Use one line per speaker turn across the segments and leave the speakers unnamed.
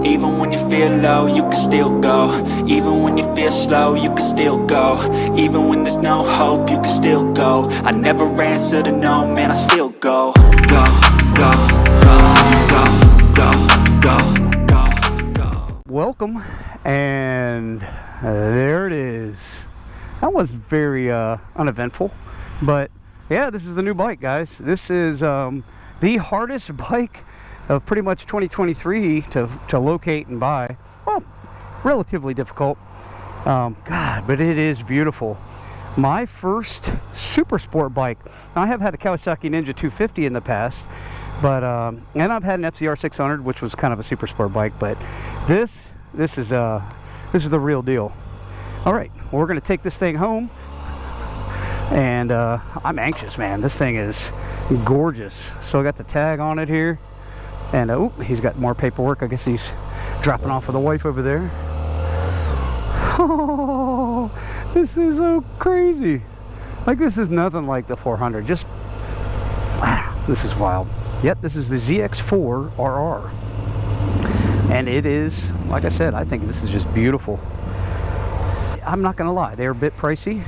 Even when you feel low, you can still go. Even when you feel slow, you can still go. Even when there's no hope, you can still go. I never answer to no, man, I still go. Go, go, go, go, go, go, go.
Welcome, and there it is. That was very uneventful, but yeah, this is the new bike, guys. This is the hardest bike of pretty much 2023 to locate and buy. Well, relatively difficult. God, but it is beautiful. My first super sport bike. Now, I have had a Kawasaki Ninja 250 in the past, but and I've had an FCR 600, which was kind of a super sport bike. But this is the real deal. All right, well, we're gonna take this thing home, and I'm anxious, man. This thing is gorgeous. So I got the tag on it here, and oh, he's got more paperwork. I guess he's dropping off with the wife over there. Oh, this is so crazy. Like, this is nothing like the 400. Just wow, this is wild. Yep, this is the ZX-4RR, and it is, like I said, I think this is just beautiful. I'm not gonna lie, they're a bit pricey,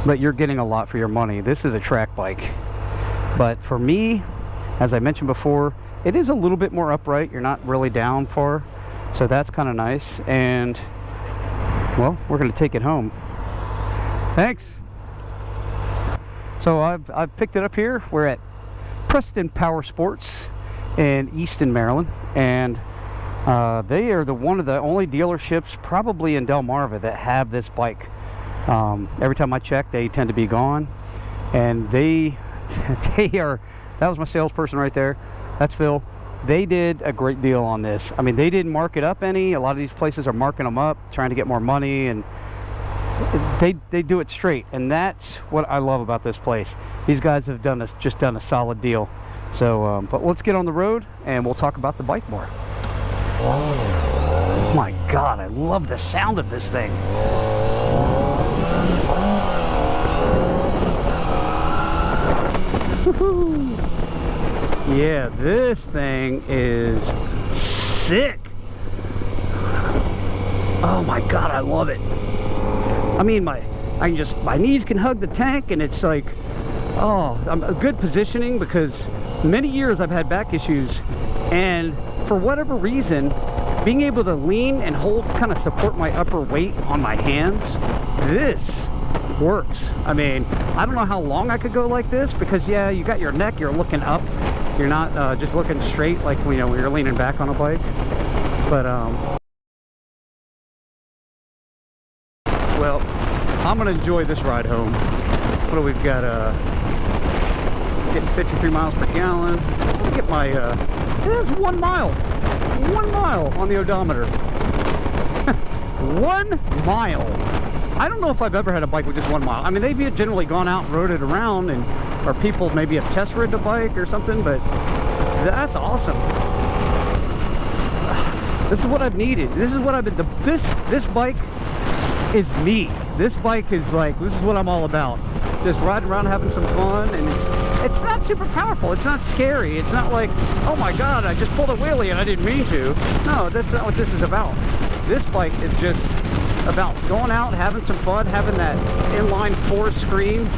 but you're getting a lot for your money. This is a track bike, but for me, as I mentioned before, it is a little bit more upright. You're not really down far, so that's kind of nice. And well, we're gonna take it home. Thanks. So I've picked it up here. We're at Preston Power Sports in Easton, Maryland, and they are one of the only dealerships probably in Delmarva that have this bike. Every time I check, they tend to be gone, and they are, that was my salesperson right there. That's Phil. They did a great deal on this. I mean, they didn't mark it up any. A lot of these places are marking them up, trying to get more money, and they do it straight. And that's what I love about this place. These guys have just done a solid deal. So, but let's get on the road, and we'll talk about the bike more. Oh my God, I love the sound of this thing. Yeah, this thing is sick. Oh my God, I love it. I mean, my knees can hug the tank, and it's like, oh, I'm a good positioning, because many years I've had back issues, and for whatever reason, being able to lean and hold, kind of support my upper weight on my hands, this works. I mean, I don't know how long I could go like this, because yeah, you got your neck, you're looking up, you're not just looking straight like, you know, when you're leaning back on a bike. But well, I'm gonna enjoy this ride home. What do we've got? Getting 53 miles per gallon. Let me get my there's 1 mile. 1 mile on the odometer. 1 mile. I don't know if I've ever had a bike with just 1 mile. I mean, they've generally gone out and rode it around, and or people maybe have test ridden a bike or something, but that's awesome. This is what I've needed. This is what I've been, this bike is me. This bike is like, this is what I'm all about. Just riding around, having some fun, and it's not super powerful. It's not scary. It's not like, oh my God, I just pulled a wheelie and I didn't mean to. No, that's not what this is about. This bike is just about going out, having some fun, having that inline 4 screen.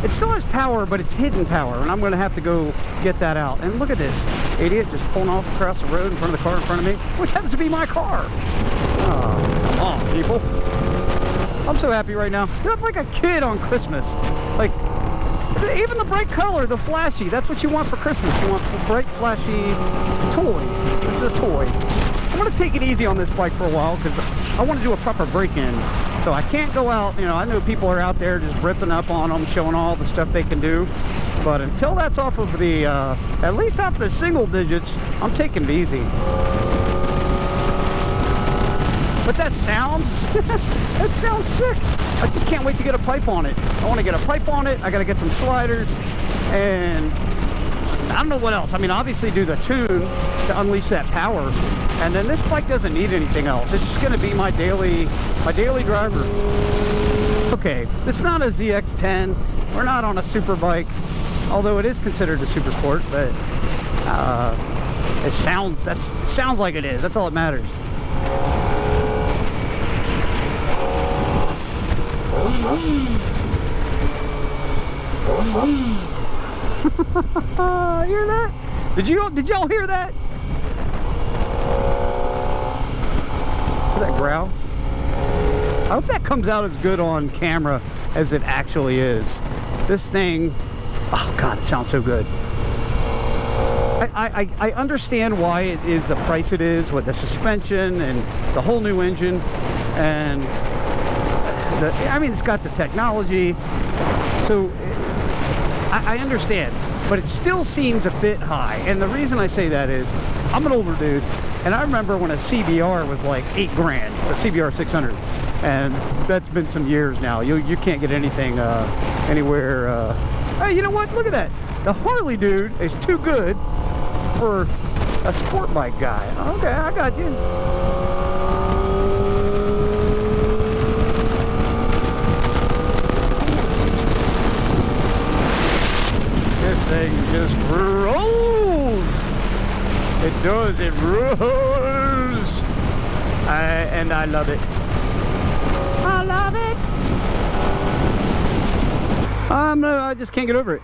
It still has power, but it's hidden power, and I'm going to have to go get that out. And look at this idiot just pulling off across the road in front of the car in front of me, which happens to be my car. Oh, come on, people. I'm so happy right now. You look like a kid on Christmas. Like, even the bright color, the flashy, that's what you want for Christmas. You want a bright, flashy toy. This is a toy. I'm going to take it easy on this bike for a while, because I want to do a proper break-in. So I can't go out, you know, I know people are out there just ripping up on them, showing all the stuff they can do. But until that's off of the, at least off the single digits, I'm taking it easy. But that sound, that sounds sick. I just can't wait to get a pipe on it. I want to get a pipe on it. I got to get some sliders, and I don't know what else. I mean, obviously do the tune to unleash that power, and then this bike doesn't need anything else. It's just going to be my daily driver. Okay, it's not a ZX-10. We're not on a super bike, although it is considered a super sport, but It sounds like it is. That's all that matters. Hear that? Did y'all hear that? Hear that growl? I hope that comes out as good on camera as it actually is. This thing, oh God, it sounds so good. I understand why it is the price it is with the suspension and the whole new engine, and I mean, it's got the technology, so I understand, but it still seems a bit high. And the reason I say that is I'm an older dude, and I remember when a CBR was like $8 grand, a CBR 600, and that's been some years now. You can't get anything anywhere. Hey, you know what? Look at that. The Harley dude is too good for a sport bike guy. Okay, I got you. This thing just rolls. It does. It rolls. And I love it. I love it. I just can't get over it.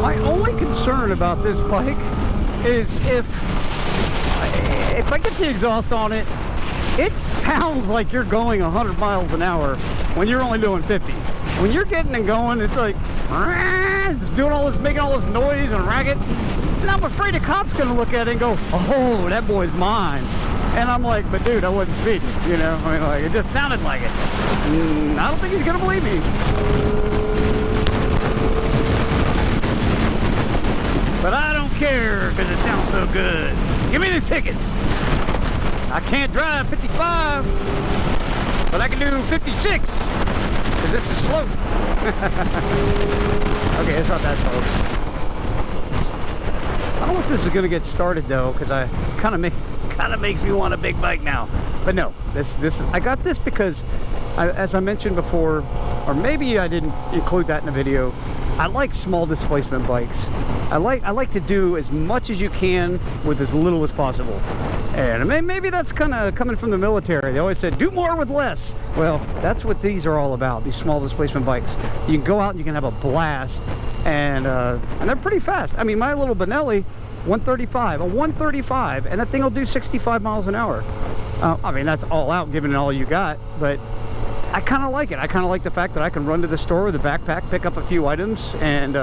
My only concern about this bike is if I get the exhaust on it, it sounds like you're going 100 miles an hour when you're only doing 50. When you're getting and going, it's like, it's doing all this, making all this noise and racket. And I'm afraid a cop's gonna look at it and go, oh, that boy's mine. And I'm like, but dude, I wasn't speeding, you know? I mean, like, it just sounded like it. I don't think he's gonna believe me. But I don't care, because it sounds so good. Give me the tickets. I can't drive 55, but I can do 56, because this is slow. Okay, it's not that slow. I don't know if this is gonna get started though, because I kind of makes me want a big bike now. But no, I got this because as I mentioned before, or maybe I didn't include that in the video, I like small displacement bikes. I like to do as much as you can with as little as possible. And maybe that's kind of coming from the military. They always said, do more with less. Well, that's what these are all about, these small displacement bikes. You can go out and you can have a blast, and they're pretty fast. I mean, my little Benelli, 135, and that thing will do 65 miles an hour. I mean, that's all out, giving it all you got, but I kind of like it. I kind of like the fact that I can run to the store with a backpack, pick up a few items, and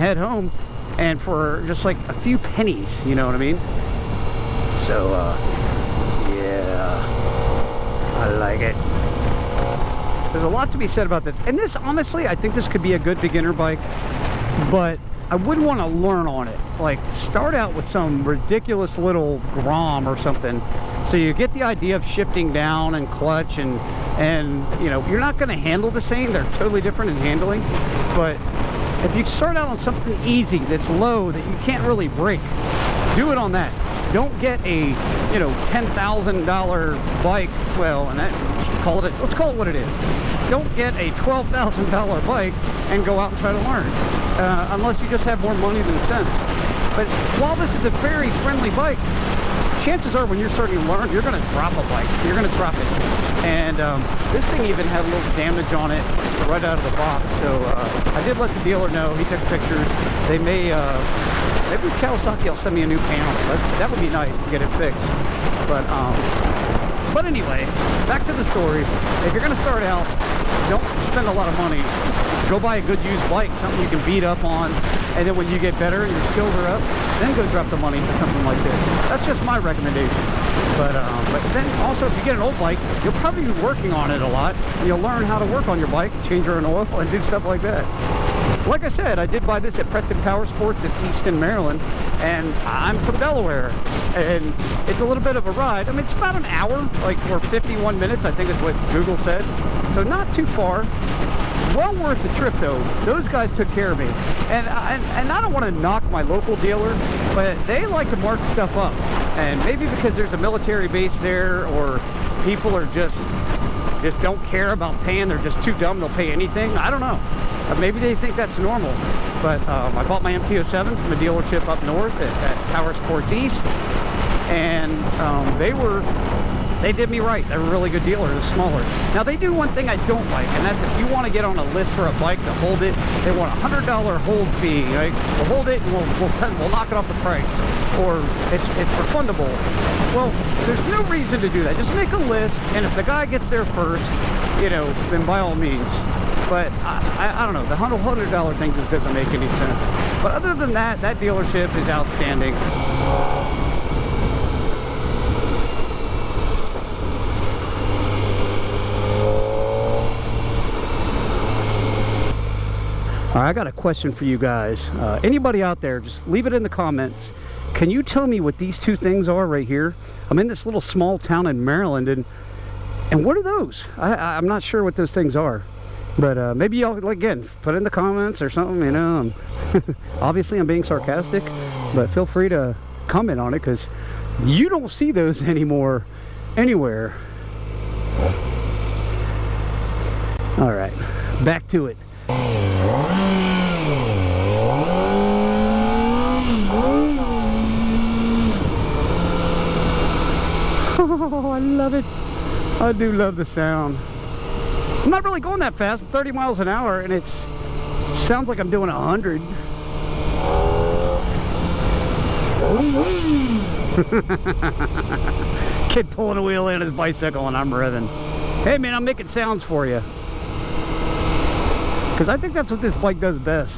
head home, and for just like a few pennies, you know what I mean? So, yeah, I like it. There's a lot to be said about this, and this, honestly, I think this could be a good beginner bike, but I wouldn't want to learn on it. Like, start out with some ridiculous little Grom or something, so you get the idea of shifting down and clutch, and you know, you're not going to handle the same. They're totally different in handling, but if you start out on something easy that's low that you can't really brake, do it on that. Don't get a, you know, $10,000 bike. Well, and let's call it what it is. Don't get a $12,000 bike and go out and try to learn, unless you just have more money than sense. But while this is a very friendly bike, chances are when you're starting to learn, you're going to drop a bike. You're going to drop it. And this thing even had a little damage on it right out of the box. So I did let the dealer know. He took pictures. They may, maybe Kawasaki will send me a new panel. That would be nice to get it fixed. But anyway, back to the story. If you're going to start out, don't spend a lot of money. Go buy a good used bike, something you can beat up on, and then when you get better and your skills are up, then go drop the money for something like this. That's just my recommendation. But then also, if you get an old bike, you'll probably be working on it a lot, and you'll learn how to work on your bike, change your own oil, and do stuff like that. Like I said, I did buy this at Preston Power Sports in Easton, Maryland, and I'm from Delaware, and it's a little bit of a ride. I mean, it's about an hour, like, or 51 minutes, I think is what Google said, so not too far. Well worth the trip, though. Those guys took care of me, and I don't want to knock my local dealer, but they like to mark stuff up, and maybe because there's a military base there, or people are just just don't care about paying. They're just too dumb. They'll pay anything. I don't know. Maybe they think that's normal. But I bought my MT-07 from a dealership up north at Power Sports East, and they did me right. They're a really good dealer. They're smaller. Now they do one thing I don't like, and that's if you want to get on a list for a bike to hold it, they want a $100 hold fee. Right? We'll hold it and we'll knock it off the price, or it's refundable. Well, there's no reason to do that. Just make a list, and if the guy gets there first, you know, then by all means. But I don't know, the $100 thing just doesn't make any sense. But other than that, that dealership is outstanding. All right, I got a question for you guys. Anybody out there, just leave it in the comments. Can you tell me what these two things are right here? I'm in this little small town in Maryland, and what are those? I'm not sure what those things are. But maybe y'all, again, put it in the comments or something, you know. Obviously, I'm being sarcastic, but feel free to comment on it, because you don't see those anymore anywhere. All right, back to it. Oh, I love it. I do love the sound. I'm not really going that fast. I'm 30 miles an hour, and it sounds like I'm doing 100. Kid pulling a wheel in his bicycle, and I'm revving. Hey, man, I'm making sounds for you, because I think that's what this bike does best.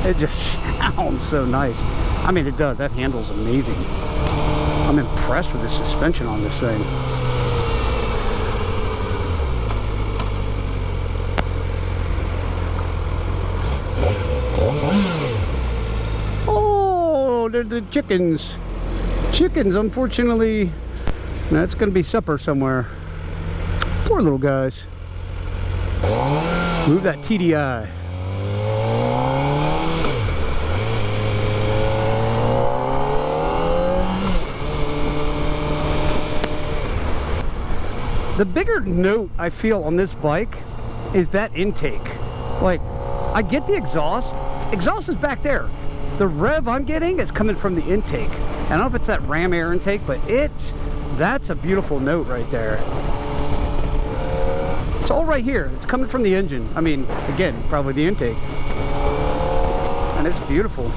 It just sounds so nice. I mean, it does. That handle's amazing. I'm impressed with the suspension on this thing. Oh, they're the chickens. Chickens, unfortunately, that's going to be supper somewhere. Poor little guys. Move that TDI. The bigger note I feel on this bike is that intake. Like, I get the exhaust. Exhaust is back there. The rev I'm getting is coming from the intake. I don't know if it's that ram air intake, but that's a beautiful note right there. It's all right here. It's coming from the engine. I mean, again, probably the intake. And it's beautiful.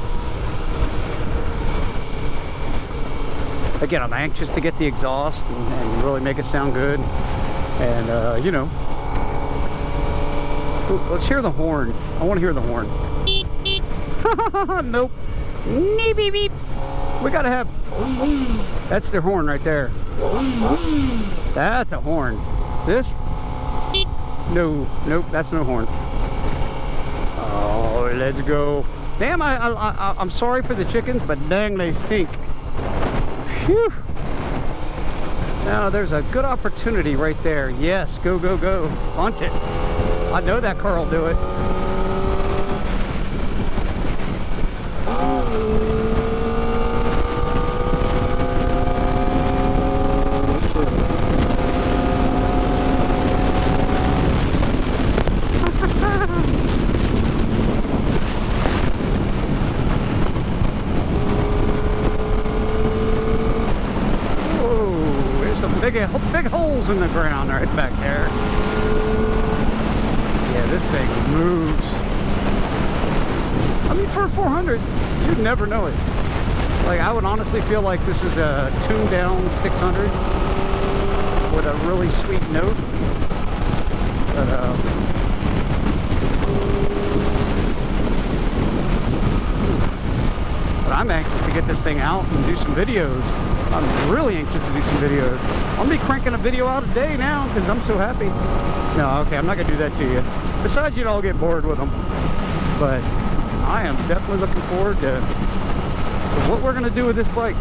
Again, I'm anxious to get the exhaust and really make it sound good. And, you know. Ooh, let's hear the horn. I want to hear the horn. Nope. Beep, beep, beep. We gotta have. That's their horn right there. That's a horn. This? No, nope, that's no horn. Oh, let's go. Damn, I'm sorry for the chickens, but dang, they stink. Phew. Now there's a good opportunity right there. Yes, go, go, go. Punch it. I know that car will do it. Big holes in the ground right back there. Yeah, this thing moves. I mean, for a 400, you'd never know it. Like, I would honestly feel like this is a tuned down 600 with a really sweet note. But I'm anxious to get this thing out and do some videos. I'm really anxious to do some videos. I'll be cranking a video out a day now because I'm so happy. No, okay, I'm not gonna do that to you. Besides, you'd all get bored with them. But I am definitely looking forward to what we're gonna do with this bike.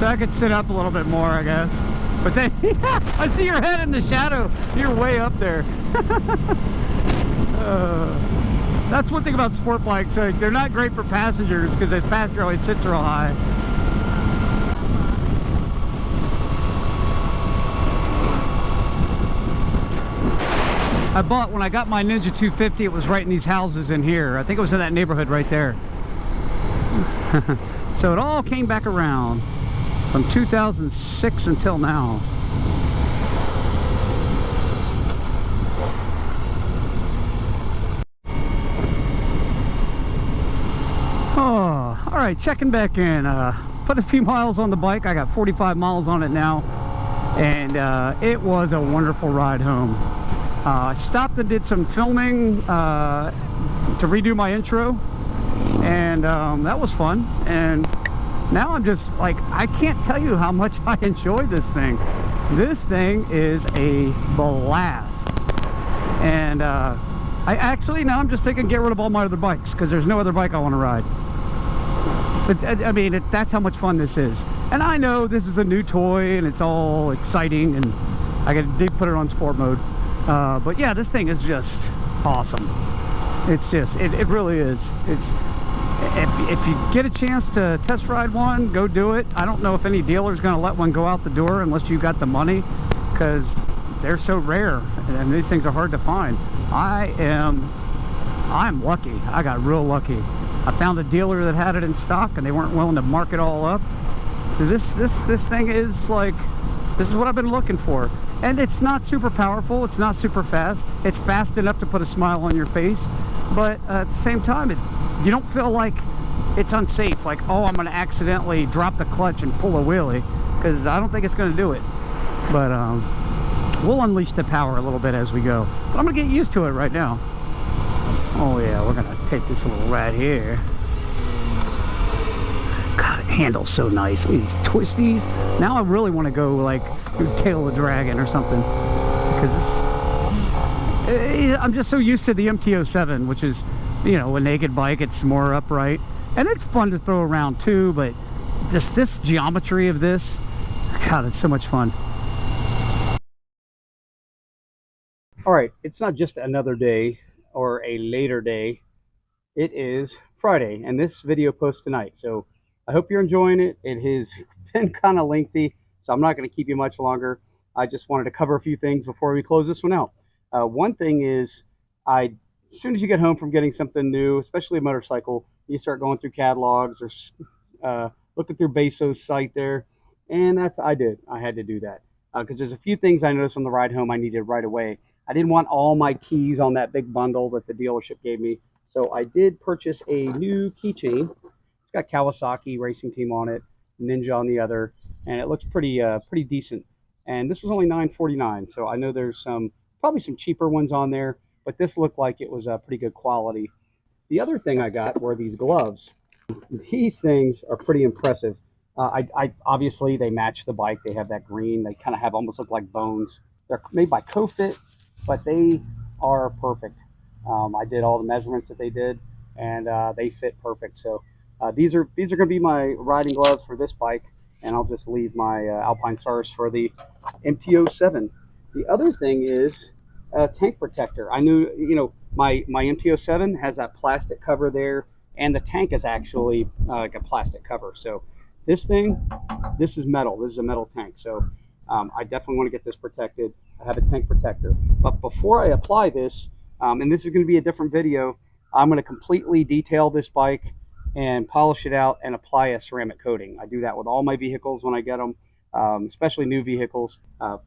I could sit up a little bit more, I guess. But then, I see your head in the shadow. You're way up there. That's one thing about sport bikes. They're not great for passengers because the passenger always sits real high. When I got my Ninja 250, it was right in these houses in here. I think it was in that neighborhood right there. So it all came back around from 2006 until now. Oh, all right, checking back in. Put a few miles on the bike. I got 45 miles on it now, and it was a wonderful ride home. I stopped and did some filming to redo my intro, and that was fun. And now I'm just like, I can't tell you how much I enjoy this thing. This thing is a blast. And I actually, now I'm just thinking get rid of all my other bikes because there's no other bike I want to ride. I mean, that's how much fun this is. And I know this is a new toy and it's all exciting, and I did put it on sport mode. But yeah, this thing is just awesome. It's just, it really is. It's, if you get a chance to test ride one, go do it. I don't know if any dealer's going to let one go out the door unless you got the money, because they're so rare and these things are hard to find. I'm lucky. I got real lucky. I found a dealer that had it in stock and they weren't willing to mark it all up. So this thing is like, this is what I've been looking for. And it's not super powerful, it's not super fast. It's fast enough to put a smile on your face, but at the same time, you don't feel like it's unsafe, like, oh, I'm gonna accidentally drop the clutch and pull a wheelie, because I don't think it's gonna do it. But we'll unleash the power a little bit as we go. But I'm gonna get used to it right now. Oh yeah, we're gonna take this little ride here. God, it handles so nice. Look at these twisties. Now I really want to go like through Tail of the Dragon or something, because I'm just so used to the MT-07, which is, you know, a naked bike. It's more upright and it's fun to throw around too, but just this geometry of this, God, it's so much fun. All right, it's not just another day or a later day. It is Friday, and this video posts tonight. So I hope you're enjoying it. It has been kind of lengthy, so I'm not going to keep you much longer. I just wanted to cover a few things before we close this one out. One thing is, as soon as you get home from getting something new, especially a motorcycle, you start going through catalogs or looking through Bezos' site there, and I had to do that because there's a few things I noticed on the ride home I needed right away. I didn't want all my keys on that big bundle that the dealership gave me, so I did purchase a new keychain. It's got Kawasaki Racing Team on it, Ninja on the other, and it looks pretty decent. And this was only $9.49, so I know there's probably some cheaper ones on there, but this looked like it was pretty good quality. The other thing I got were these gloves. These things are pretty impressive. I obviously they match the bike. They have that green. They kind of have almost look like bones. They're made by CoFit, but they are perfect. I did all the measurements that they did, and they fit perfect. So these are going to be my riding gloves for this bike, and I'll just leave my Alpine Stars for the MT-07. The other thing is tank protector. I knew, you know, my MT-07 has that plastic cover there, and the tank is actually like a plastic cover. So this is metal. This is a metal tank. So I definitely want to get this protected. I have a tank protector. But before I apply this, and this is going to be a different video, I'm going to completely detail this bike and polish it out and apply a ceramic coating. I do that with all my vehicles when I get them, especially new vehicles.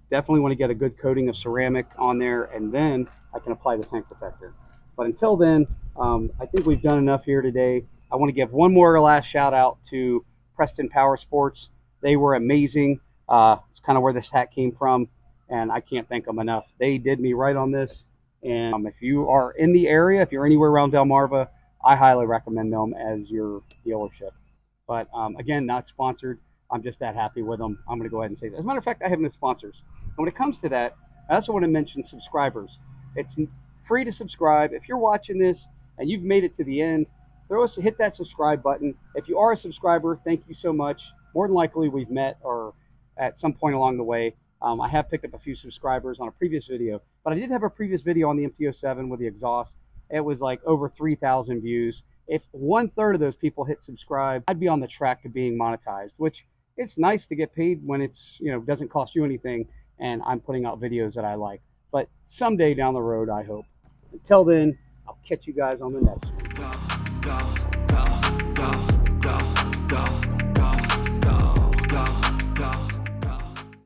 Definitely want to get a good coating of ceramic on there, and then I can apply the tank protector. But until then, I think we've done enough here today. I want to give one more last shout out to Preston Power Sports. They were amazing. It's kind of where this hat came from, and I can't thank them enough. They did me right on this. And if you are in the area, if you're anywhere around Delmarva, I highly recommend them as your dealership. But again, not sponsored. I'm just that happy with them. I'm going to go ahead and say that. As a matter of fact, I have no sponsors. And when it comes to that, I also want to mention subscribers. It's free to subscribe. If you're watching this and you've made it to the end, hit that subscribe button. If you are a subscriber, thank you so much.
more than likely we've met or at some point along the way. I have picked up a few subscribers on a previous video, but I did have a previous video on the MT-07 with the exhaust. It was like over 3,000 views. If 1/3 of those people hit subscribe, I'd be on the track to being monetized, which it's nice to get paid when it's, doesn't cost you anything and I'm putting out videos that I like. But someday down the road, I hope. Until then, I'll catch you guys on the next one.
Go,